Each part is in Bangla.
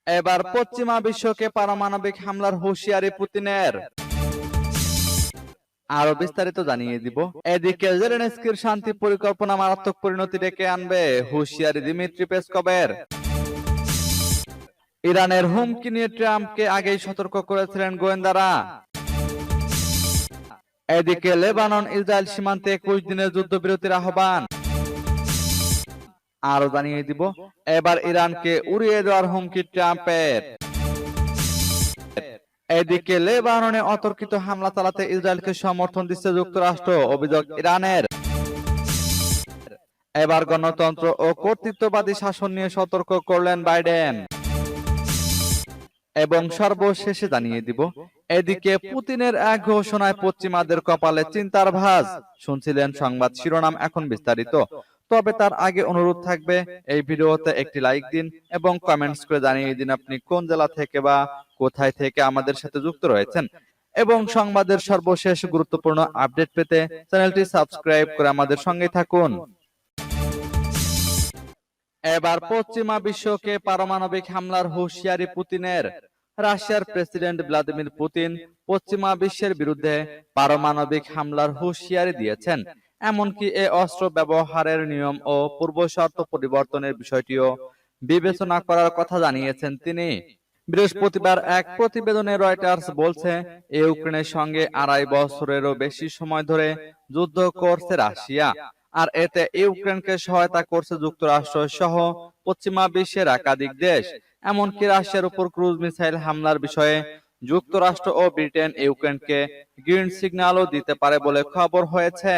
এবার পশ্চিমা বিশ্বকে পারমাণবিক হামলার হুঁশিয়ারি পুতিনের। আরো বিস্তারিত জানিয়ে দিব। এদিকে জেলেনস্কির শান্তি পরিকল্পনা মারাত্মক পরিণতি ডেকে আনবে, হুঁশিয়ারি দিমিত্রি পেসকভের। ইরানের হুমকি নিয়ে ট্রাম্পকে আগেই সতর্ক করেছিলেন গোয়েন্দারা। এদিকে লেবানন ইসরায়েল সীমান্তে 21 দিনের যুদ্ধবিরতির আহ্বান। আরো জানিয়ে দিব, এবার ইরানকে উড়িয়ে দেওয়ার হুমকি ট্রাম্পের। এদিকে লেবাননে অতর্কিত হামলা চালাতে ইসরায়েলকে সমর্থন দিচ্ছে যুক্তরাষ্ট্র, অভিযোগ ইরানের। এবার গণতন্ত্র ও কর্তৃত্ববাদী শাসন নিয়ে সতর্ক করলেন বাইডেন। এবং সর্বশেষে জানিয়ে দিব, এদিকে পুতিনের এক ঘোষণায় পশ্চিমাদের কপালে চিন্তার ভাঁজ। শুনছিলেন সংবাদ শিরোনাম, এখন বিস্তারিত। তবে তার আগে অনুরোধ থাকবে, এই ভিডিওতে একটি লাইক দিন এবং কমেন্টস করে জানিয়ে দিন আপনি কোন জেলা থেকে বা কোথায় থেকে আমাদের সাথে যুক্ত রয়েছেন। এবং সংবাদের সর্বশেষ গুরুত্বপূর্ণ আপডেট পেতে চ্যানেলটি সাবস্ক্রাইব করে আমাদের সঙ্গে থাকুন। এবার পশ্চিমা বিশ্বকে পারমাণবিক হামলার হুঁশিয়ারি পুতিনের। রাশিয়ার প্রেসিডেন্ট ভ্লাদিমির পুতিন পশ্চিমা বিশ্বের বিরুদ্ধে পারমাণবিক হামলার হুঁশিয়ারি দিয়েছেন। এমনকি এ অস্ত্র ব্যবহারের নিয়ম ও পূর্বশর্ত পরিবর্তনের বিষয়টিও বিবেচনা করার কথা জানিয়েছেন তিনি। বৃহস্পতিবার এক প্রতিবেদনে রয়টার্স বলছে, ইউক্রেনের সঙ্গে 2.5 বছরেরও বেশি সময় ধরে যুদ্ধ করছে রাশিয়া, আর এতে ইউক্রেনকে সহায়তা করছে যুক্তরাষ্ট্র সহ পশ্চিমা বিশ্বের একাধিক দেশ। এমনকি রাশিয়ার উপর ক্রুজ মিসাইল হামলার বিষয়ে যুক্তরাষ্ট্র ও ব্রিটেন ইউক্রেনকে গ্রিন সিগন্যালও দিতে পারে বলে খবর হয়েছে।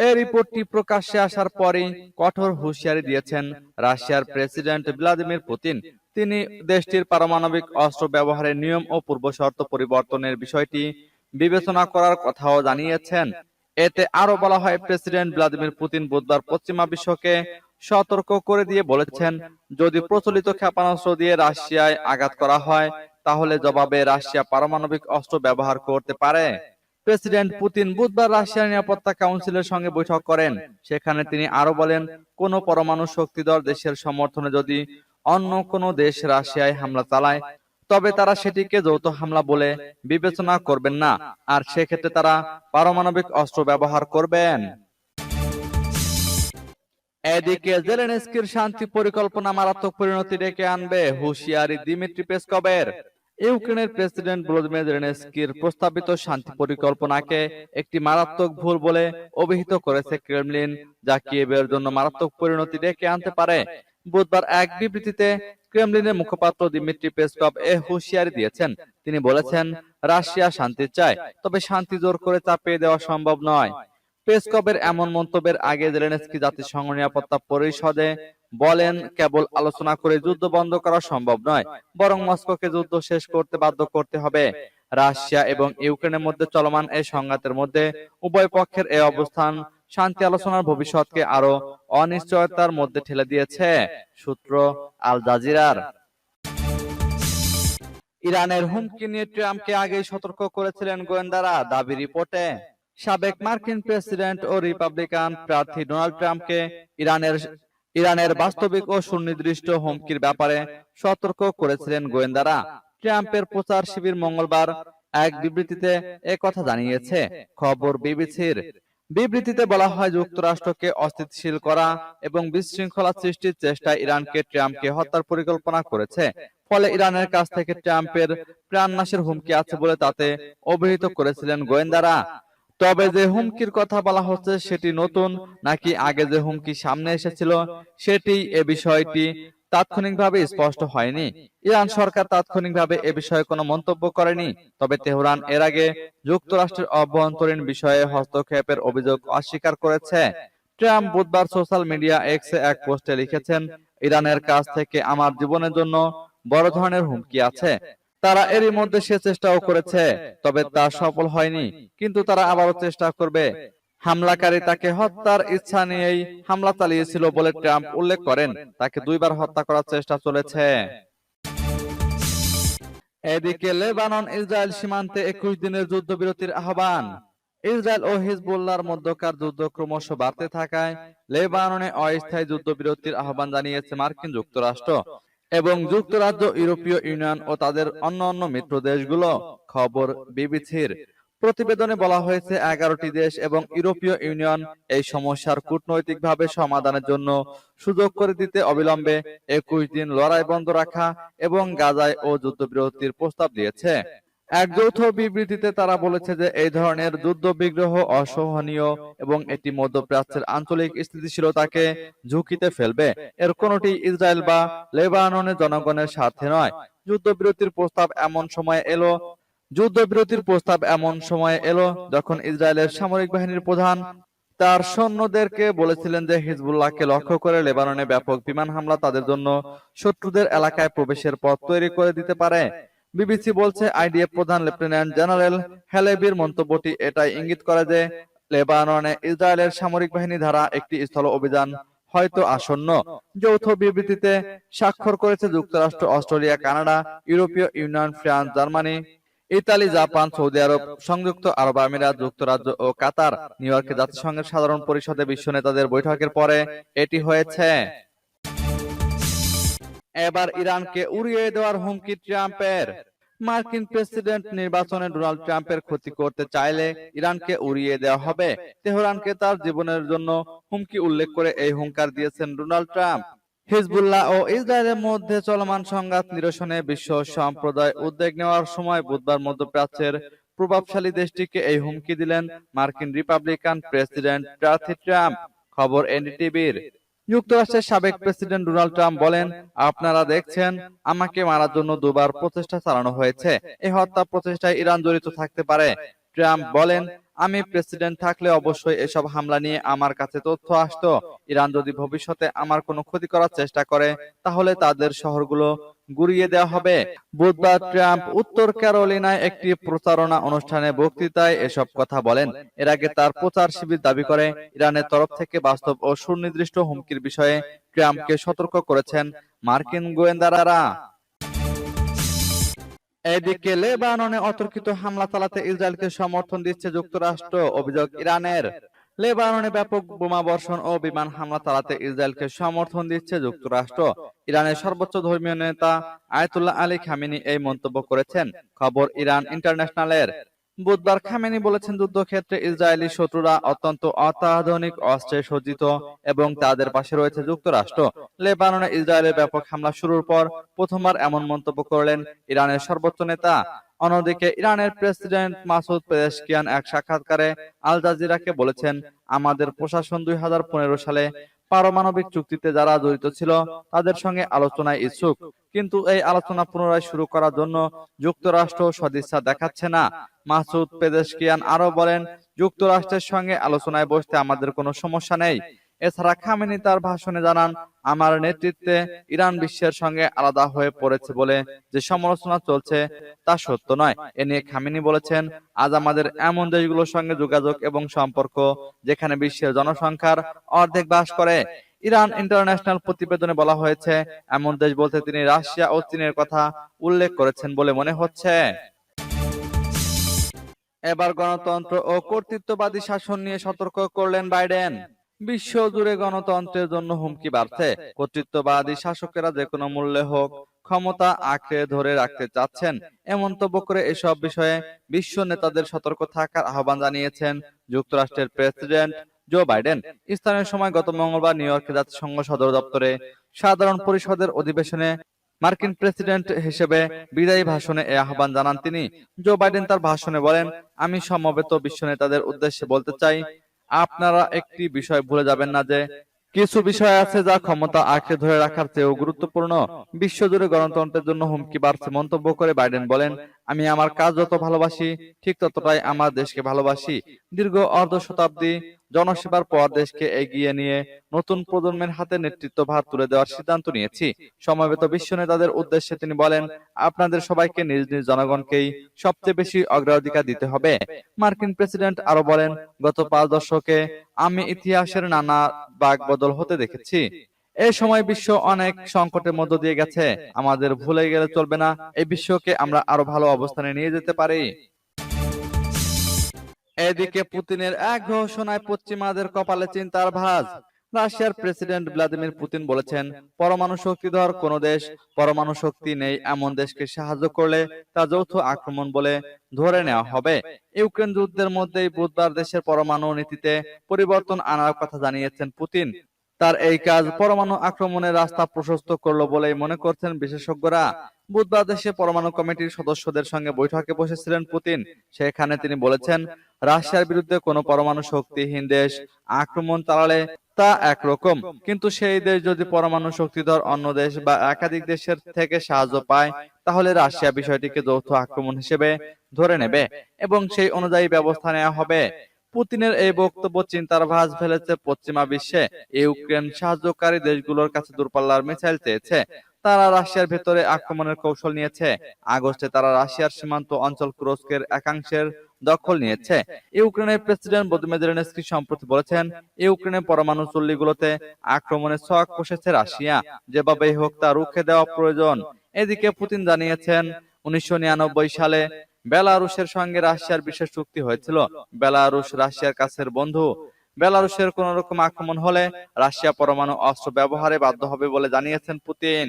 এই রিপোর্টটি প্রকাশ্যে আসার পরই কঠোর হুঁশিয়ারি দিয়েছেন রাশিয়ার প্রেসিডেন্ট ভ্লাদিমির পুতিন। তিনি দেশটির পারমাণবিক অস্ত্র ব্যবহারের নিয়ম ও পূর্বশর্ত পরিবর্তনের বিষয়টি বিবেচনা করার কথাও জানিয়েছেন। এতে আরো বলা হয়, প্রেসিডেন্ট ভ্লাদিমির পুতিন বুধবার পশ্চিমা বিশ্বকে সতর্ক করে দিয়ে বলেছেন, যদি প্রচলিত ক্ষেপণাস্ত্র দিয়ে রাশিয়ায় আঘাত করা হয়, তাহলে জবাবে রাশিয়া পারমাণবিক অস্ত্র ব্যবহার করতে পারে। প্রেসিডেন্ট পুতিন বুধবার রাশিয়ার নিরাপত্তা কাউন্সিলের সঙ্গে বৈঠক করেন। সেখানে তিনি আরো বলেন, কোন পরমাণু শক্তিধর দেশের সমর্থনে যদি অন্য কোনো দেশ রাশিয়ায় হামলা চালায়, তবে তারা সেটিকে যৌথ হামলা বলে বিবেচনা করবেন না, আর সেক্ষেত্রে তারা পারমাণবিক অস্ত্র ব্যবহার করবেন। এদিকে জেলেনস্কির শান্তি পরিকল্পনা মারাত্মক পরিণতি ডেকে আনবে, হুঁশিয়ারি দিমিত্রি পেসকভের। ইউক্রেনের প্রেসিডেন্ট ভলোদিমির জেলেনস্কির প্রস্তাবিত শান্তি পরিকল্পনাকে একটি মারাত্মক ভুল বলে অভিহিত করেছে ক্রেমলিন, যা কিয়েভের জন্য মারাত্মক পরিণতি ডেকে আনতে পারে। বুধবার এক বিবৃতিতে ক্রেমলিনের মুখপাত্র দিমিত্রি পেসকভ এ হুঁশিয়ারি দিয়েছেন। তিনি বলেছেন, রাশিয়া শান্তি চায়, তবে শান্তি জোর করে চাপিয়ে দেওয়া সম্ভব নয়। পেসকভের এমন মন্তব্যের আগে জেলেনস্কি জাতিসংঘ নিরাপত্তা পরিষদে বলেন, কেবল আলোচনা করে যুদ্ধ বন্ধ করা সম্ভব নয়, বরং মস্কোকে যুদ্ধ শেষ করতে বাধ্য করতে হবে। রাশিয়া এবং ইউক্রেনের মধ্যে চলমান এই সংঘাতের মধ্যে উভয় পক্ষের এই অবস্থান শান্তি আলোচনার ভবিষ্যৎকে আরো অনিশ্চয়তার মধ্যে ঠেলে দিয়েছে। সূত্র আল জাজিরার। ইরানের হুমকি নিয়ে ট্রাম্পকে আগেই সতর্ক করেছিলেন গোয়েন্দারা, দাবি রিপোর্টে। সাবেক মার্কিন প্রেসিডেন্ট ও রিপাবলিকান প্রার্থী ডোনাল্ড ট্রাম্পকে ইরানের বাস্তবিক ও সুনির্দিষ্ট হুমকির ব্যাপারে সতর্ক করেছিলেন গোয়েন্দারা। ট্রাম্পের প্রচার শিবির মঙ্গলবার এক বিবৃতিতে একথা জানিয়েছে, খবর বিবিসির। বিবৃতিতে বলা হয়, যুক্তরাষ্ট্রকে অস্থিতিশীল করা এবং বিশৃঙ্খলা সৃষ্টির চেষ্টায় ইরানকে ট্রাম্পকে হত্যার পরিকল্পনা করেছে। ফলে ইরানের কাছ থেকে ট্রাম্পের প্রাণনাশের হুমকি আছে বলে তাতে অভিহিত করেছিলেন গোয়েন্দারা। তবে যে হুমকির কথা বলা হচ্ছে সেটি নতুন নাকি আগে যে হুমকি সামনে এসেছিল, সেটি এ বিষয়টি তাৎক্ষণিকভাবে স্পষ্ট হয়নি। ইরান সরকার তাৎক্ষণিকভাবে এ বিষয়ে কোনো মন্তব্য করেনি। তবে তেহরান এর আগে যুক্তরাষ্ট্রের অভ্যন্তরীণ বিষয়ে হস্তক্ষেপের অভিযোগ অস্বীকার করেছে। ট্রাম্প বুধবার সোশ্যাল মিডিয়া এক্সে এক পোস্টে লিখেছেন, ইরানের কাছ থেকে আমার জীবনের জন্য বড় ধরনের হুমকি আছে। তারা এরই মধ্যে সে চেষ্টাও করেছে, তবে তা সফল হয়নি, কিন্তু তারা আবারও চেষ্টা করবে। হামলাকারী তাকে হত্যার ইচ্ছা নিয়েই হামলা চালিয়েছিল বলে ট্রাম্প উল্লেখ করেন। তাকে 2 বার হত্যা করার চেষ্টা চলেছে। এদিকে লেবানন ইসরায়েল সীমান্তে 21 দিনের যুদ্ধবিরতির আহ্বান। ইসরায়েল ও হিজবুল্লাহর মধ্যকার যুদ্ধ ক্রমশ বাড়তে থাকায় লেবাননে অস্থায়ী যুদ্ধবিরতির আহ্বান জানিয়েছে মার্কিন যুক্তরাষ্ট্র। এবং যুক্তরাজ্য, ইউরোপীয় ইউনিয়ন ও তাদের অন্যান্য মিত্র দেশগুলো। খবর বিবিসির। প্রতিবেদনে বলা হয়েছে 11টি দেশ এবং ইউরোপীয় ইউনিয়ন এই সমস্যার কূটনৈতিকভাবে সমাধানের জন্য সুযোগ করে দিতে অবিলম্বে 21 দিন লড়াই বন্ধ রাখা এবং গাজায় ও যুদ্ধবিরতির প্রস্তাব দিয়েছে। এক যৌথ বিবৃতিতে তারা বলেছে যে এই ধরনের যুদ্ধবিগ্রহ অসহনীয় এবং এটি মধ্যপ্রাচ্যের আঞ্চলিক স্থিতিশীলতাকে ঝুঁকিতে ফেলবে। এর কোনটি ইসরায়েল বা লেবাননের জনগণের স্বার্থে নয়। যুদ্ধবিরতির প্রস্তাব এমন সময়ে এলো যখন ইসরায়েলের সামরিক বাহিনীর প্রধান তার সৈন্যদেরকে বলেছিলেন যে হিজবুল্লাহকে লক্ষ্য করে লেবাননে ব্যাপক বিমান হামলা তাদের জন্য শত্রুদের এলাকায় প্রবেশের পথ তৈরি করে দিতে পারে। বিবিসি বলছে, আইডিএফ প্রধান লেফটেন্যান্ট জেনারেল হেলেবির মন্তব্যটি এটাই ইঙ্গিত করে যে লেবাননে ইসরায়েলের সামরিক বাহিনী দ্বারা একটি স্থল অভিযান হয়তো আসন্ন। যৌথ বিবৃতিতে স্বাক্ষর করেছে যুক্তরাষ্ট্র, অস্ট্রেলিয়া, কানাডা, ইউরোপীয় Union, France, Germany, Italy, Japan, সৌদি আরব, সংযুক্ত আরব আমিরাত, যুক্তরাজ্য ও কাতার। নিউ ইয়র্কে জাতিসংঘের সাধারণ পরিষদে বিশ্ব নেতাদের বৈঠকের পরে এটি হয়েছে। এবার ইরানকে উড়িয়ে দেওয়ার হুমকি ট্রাম্পের। মার্কিন প্রেসিডেন্ট নির্বাচনে ডোনাল্ড ট্রাম্পের ক্ষতি করতে চাইলে ইরানকে উড়িয়ে দেওয়া হবে। তেহরানকে তার জীবনের জন্য হুমকি উল্লেখ করে এই হুঙ্কার দিয়েছেন ডোনাল্ড ট্রাম্প। হিজবুল্লাহ ও ইসরায়েলের মধ্যে চলমান সংঘাত নিরসনে বিশ্ব সম্প্রদায় উদ্যোগ নেওয়ার সময় বুধবার মধ্যপ্রাচ্যের প্রভাবশালী দেশটিকে এই হুমকি দিলেন মার্কিন রিপাবলিকান প্রেসিডেন্ট প্রার্থী ট্রাম্প। খবর এনডিটিভির। যুক্তরাষ্ট্রের সাবেক প্রেসিডেন্ট ডোনাল্ড ট্রাম্প বলেন, আপনারা দেখছেন, আমাকে মারার জন্য দুবার প্রচেষ্টা চালানো হয়েছে। এই হত্যা প্রচেষ্টায় ইরান জড়িত থাকতে পারে। ট্রাম্প বলেন, আমি প্রেসিডেন্ট থাকলে অবশ্যই এসব হামলা নিয়ে আমার কাছে তথ্য আসতো। ইরান যদি ভবিষ্যতে আমার কোনো ক্ষতি করার চেষ্টা করে তাহলে তাদের শহরগুলো গুড়িয়ে দেওয়া হবে। বুধবার ট্রাম্প উত্তর ক্যারোলিনায় একটি প্রচারণা অনুষ্ঠানে বক্তৃতায় এসব কথা বলেন। এর আগে তার প্রচার শিবির দাবি করে ইরানের তরফ থেকে বাস্তব ও সুনির্দিষ্ট হুমকির বিষয়ে ট্রাম্পকে সতর্ক করেছেন মার্কিন গোয়েন্দারা। এদিকে লেবাননে অতর্কিত হামলা চালাতে ইসরায়েলকে সমর্থন দিচ্ছে যুক্তরাষ্ট্র, অভিযোগ ইরানের। লেবাননে ব্যাপক বোমাবর্ষণ ও বিমান হামলা চালাতে ইসরায়েলকে সমর্থন দিচ্ছে যুক্তরাষ্ট্র। ইরানের সর্বোচ্চ ধর্মীয় নেতা আয়াতুল্লাহ আলী খামেনি এই মন্তব্য করেছেন। খবর ইরান ইন্টারন্যাশনালের। বুধবার খামেনি বলেছেন, যুদ্ধক্ষেত্রে ইসরায়েলি শত্রুরা অত্যন্ত অত্যাধুনিক অস্ত্রে সজ্জিত এবং তাদের পাশে রয়েছে যুক্তরাষ্ট্র। লেবাননে ইসরায়েলের ব্যাপক হামলা শুরুর পর প্রথমবার এমন মন্তব্য করলেন ইরানের সর্বোচ্চ নেতা। অন্যদিকে ইরানের প্রেসিডেন্ট মাসুদ পেজেশকিয়ান এক সাক্ষাৎকারে আল জাজিরাকে বলেছেন, আমাদের প্রশাসন 2015 সালে পারমাণবিক চুক্তিতে যারা জড়িত ছিল তাদের সঙ্গে আলোচনায় ইচ্ছুক, কিন্তু এই আলোচনা পুনরায় শুরু করার জন্য যুক্তরাষ্ট্র সদিচ্ছা দেখাচ্ছে না। মাসুদ পেজেশকিয়ান আরো বলেন, যুক্তরাষ্ট্রের সঙ্গে আলোচনায় বসতে আমাদের কোনো সমস্যা নেই। এছাড়া খামেনি তার ভাষণে জানান, আমার নেতৃত্বে ইরান বিশ্বের সঙ্গে আলাদা হয়ে পড়েছে বলে যে সমালোচনা চলছে তা সত্য নয়। এ নিয়ে খামেনি বলেছেন, আজ আমাদের এমন দেশগুলোর সঙ্গে যোগাযোগ এবং সম্পর্ক যেখানে বিশ্বের জনসংখ্যার অর্ধেক বাস করে। ইরান ইন্টারন্যাশনাল প্রতিবেদনে বলা হয়েছে, এমন দেশ বলতে তিনি রাশিয়া ও চীনের কথা উল্লেখ করেছেন বলে মনে হচ্ছে। এবার গণতন্ত্র ও কর্তৃত্ববাদী শাসন নিয়ে সতর্ক করলেন বাইডেন। বিশ্ব জুড়ে গণতন্ত্রের জন্য হুমকি বাড়ছে। কর্তৃত্ববাদী শাসকেরা যে কোনো মূল্যে হোক ক্ষমতা আঁকড়ে ধরে রাখতে চাচ্ছেন। এ মন্তব্য করে এসব বিষয়ে বিশ্ব নেতাদের সতর্ক থাকার আহ্বান জানিয়েছেন যুক্তরাষ্ট্রের প্রেসিডেন্ট জো বাইডেন। স্থানীয় সময় গত মঙ্গলবার নিউ ইয়র্কে জাতিসংঘ সদর দপ্তরে সাধারণ পরিষদের অধিবেশনে মার্কিন প্রেসিডেন্ট হিসেবে বিদায়ী ভাষণে এ আহ্বান জানান তিনি। জো বাইডেন তার ভাষণে বলেন, আমি সমবেত বিশ্ব নেতাদের উদ্দেশ্যে বলতে চাই, আপনারা একটি বিষয় ভুলে যাবেন না যে কিছু বিষয় আছে যা ক্ষমতা আঁকড়ে ধরে রাখার চেয়েও গুরুত্বপূর্ণ। বিশ্বজুড়ে গণতন্ত্রের জন্য হুমকি বাড়ছে। মন্তব্য করে বাইডেন বলেন, আমি আমার কাজ যত ভালোবাসি ঠিক ততটাই আমার দেশকে ভালোবাসি। দীর্ঘ অর্ধ শতাব্দী জনসেবার পর দেশকে এগিয়ে নিয়ে নতুন প্রজন্মের হাতে নেতৃত্বভার তুলে দেওয়ার সিদ্ধান্ত নিয়েছি। সমবেত বিশ্ব নেতাদের উদ্দেশ্যে তিনি বলেন, আপনাদের সবাইকে নিজ নিজ জনগণকেই সবচেয়ে বেশি অগ্রাধিকার দিতে হবে। মার্কিন প্রেসিডেন্ট আরো বলেন, গত 5 দশকে আমি ইতিহাসের নানা বাঁক বদল হতে দেখেছি। এই সময় বিশ্ব অনেক সংকটের মধ্য দিয়ে গেছে। আমাদের ভুলে গেলে চলবে না, এই বিশ্বকে আমরা আরো ভালো অবস্থানে নিয়ে যেতে পারি। এদিকে পুতিনের এক ঘোষণায় পশ্চিমাদের কপালে চিন্তার ভাঁজ। রাশিয়ার প্রেসিডেন্ট ভ্লাদিমির পুতিন বলেছেন, পরমাণু শক্তিধর কোনো দেশ পরমাণু শক্তি নেই এমন দেশকে সাহায্য করলে তা যৌথ আক্রমণ বলে ধরে নেওয়া হবে। ইউক্রেন যুদ্ধের মধ্যেই বুধবার দেশের পরমাণু নীতিতে পরিবর্তন আনার কথা জানিয়েছেন পুতিন। তার এই কাজ পরমাণু আক্রমণের রাস্তা প্রশস্ত করলো বলেই মনে করছেন বিশেষজ্ঞরা। বুধবার দেশে পরমাণু কমিটির সদস্যদের সঙ্গে বৈঠকে বসেছিলেন পুতিন। সেখানে তিনি বলেছেন, রাশিয়ার বিরুদ্ধে কোনো পরমাণু শক্তিহীন দেশ আক্রমণ চালালে তা একরকম, কিন্তু সেই দেশ যদি পরমাণু শক্তিধর অন্য দেশ বা একাধিক দেশের থেকে সাহায্য পায়, তাহলে রাশিয়া বিষয়টিকে যৌথ আক্রমণ হিসেবে ধরে নেবে এবং সেই অনুযায়ী ব্যবস্থা নেওয়া হবে। পুতিনের এই বক্তব্য চিন্তার ভাঁজ ফেলেছে পশ্চিমা বিশ্বে। ইউক্রেন সাহায্যকারী দেশগুলোর কাছে দূরপাল্লার মিসাইল চেয়েছে, তারা রাশিয়ার ভেতরে আক্রমণের কৌশল নিয়েছে। আগস্টে তারা রাশিয়ার সীমান্ত অঞ্চল তুরস্কের একাংশের দখল নিয়েছে। ইউক্রেনের প্রেসিডেন্ট ভলোদিমির জেলেনস্কি সম্প্রতি বলেছেন, ইউক্রেনের পরমাণু চুল্লিগুলোতে আক্রমণের ছক কষেছে রাশিয়া, যেভাবেই হোক তা রুখে দেওয়া প্রয়োজন। এদিকে পুতিন জানিয়েছেন, 1999 সালে বেলারুশের সঙ্গে রাশিয়ার বিশেষ চুক্তি হয়েছিল। বেলারুশ রাশিয়ার কাছের বন্ধু। বেলারুশের কোন রকম আক্রমণ হলে রাশিয়া পরমাণু অস্ত্র ব্যবহারে বাধ্য হবে বলে জানিয়েছেন পুতিন।